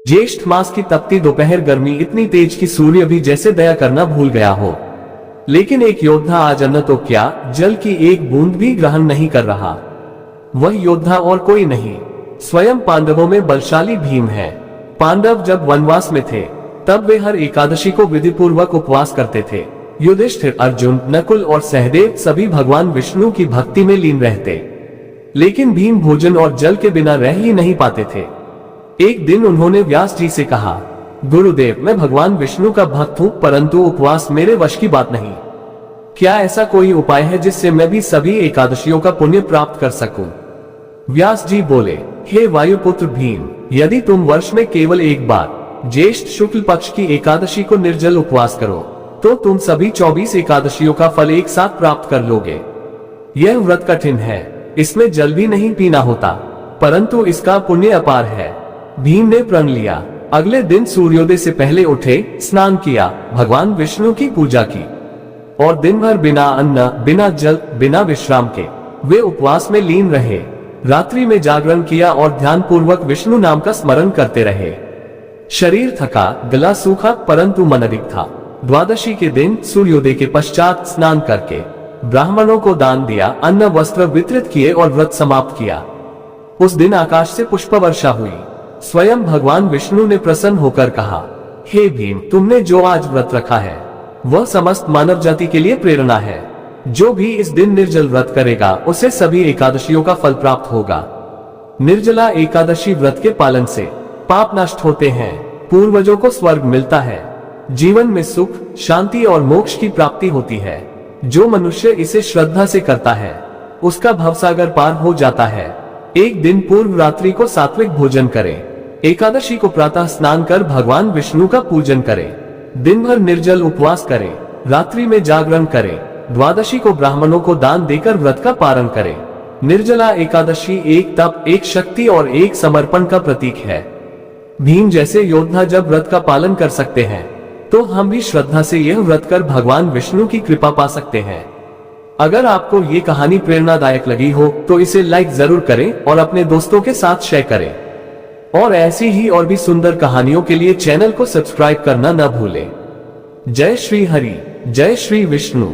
ज्येष्ठ मास की तपती दोपहर गर्मी इतनी तेज कि सूर्य भी जैसे दया करना भूल गया हो। लेकिन एक योद्धा आज अन्न तो क्या, जल की एक बूंद भी ग्रहण नहीं कर रहा। वह योद्धा और कोई नहीं, स्वयं पांडवों में बलशाली भीम है। पांडव जब वनवास में थे तब वे हर एकादशी को विधिपूर्वक उपवास करते थे। युधिष्ठिर, अर्जुन, नकुल और सहदेव सभी भगवान विष्णु की भक्ति में लीन रहते, लेकिन भीम भोजन और जल के बिना रह ही नहीं पाते थे। एक दिन उन्होंने व्यास जी से कहा, गुरुदेव, मैं भगवान विष्णु का भक्त हूँ, परंतु उपवास मेरे वश की बात नहीं। क्या ऐसा कोई उपाय है जिससे मैं भी सभी एकादशियों का पुण्य प्राप्त कर सकूं? व्यास जी बोले, हे वायुपुत्र भीम, यदि तुम वर्ष में केवल एक बार ज्येष्ठ शुक्ल पक्ष की एकादशी को निर्जल उपवास करो तो तुम सभी 24 एकादशियों का फल एक साथ प्राप्त कर लोगे। यह व्रत कठिन है, इसमें जल भी नहीं पीना होता, परंतु इसका पुण्य अपार है। भीम ने प्रण लिया। अगले दिन सूर्योदय से पहले उठे, स्नान किया, भगवान विष्णु की पूजा की और दिन भर बिना अन्न, बिना जल, बिना विश्राम के वे उपवास में लीन रहे। रात्रि में जागरण किया और ध्यान पूर्वक विष्णु नाम का स्मरण करते रहे। शरीर थका, गला सूखा, परंतु मन अडिग था। द्वादशी के दिन सूर्योदय के पश्चात स्नान करके ब्राह्मणों को दान दिया, अन्न वस्त्र वितरित किए और व्रत समाप्त किया। उस दिन आकाश से पुष्प वर्षा हुई। स्वयं भगवान विष्णु ने प्रसन्न होकर कहा, हे भीम, तुमने जो आज व्रत रखा है वह समस्त मानव जाति के लिए प्रेरणा है। जो भी इस दिन निर्जल व्रत करेगा उसे सभी एकादशियों का फल प्राप्त होगा। निर्जला एकादशी व्रत के पालन से पाप नष्ट होते हैं, पूर्वजों को स्वर्ग मिलता है, जीवन में सुख, शांति और मोक्ष की प्राप्ति होती है। जो मनुष्य इसे श्रद्धा से करता है उसका भवसागर पार हो जाता है। एक दिन पूर्व रात्रि को सात्विक भोजन करें, एकादशी को प्रातः स्नान कर भगवान विष्णु का पूजन करें, दिन भर निर्जल उपवास करें, रात्रि में जागरण करें, द्वादशी को ब्राह्मणों को दान देकर व्रत का पारण करें। निर्जला एकादशी एक तप, एक शक्ति और एक समर्पण का प्रतीक है। भीम जैसे योद्धा जब व्रत का पालन कर सकते हैं तो हम भी श्रद्धा से यह व्रत कर भगवान विष्णु की कृपा पा सकते हैं। अगर आपको ये कहानी प्रेरणादायक लगी हो तो इसे लाइक जरूर करें और अपने दोस्तों के साथ शेयर करें। और ऐसी ही और भी सुंदर कहानियों के लिए चैनल को सब्सक्राइब करना न भूलें। जय श्री हरि, जय श्री विष्णु।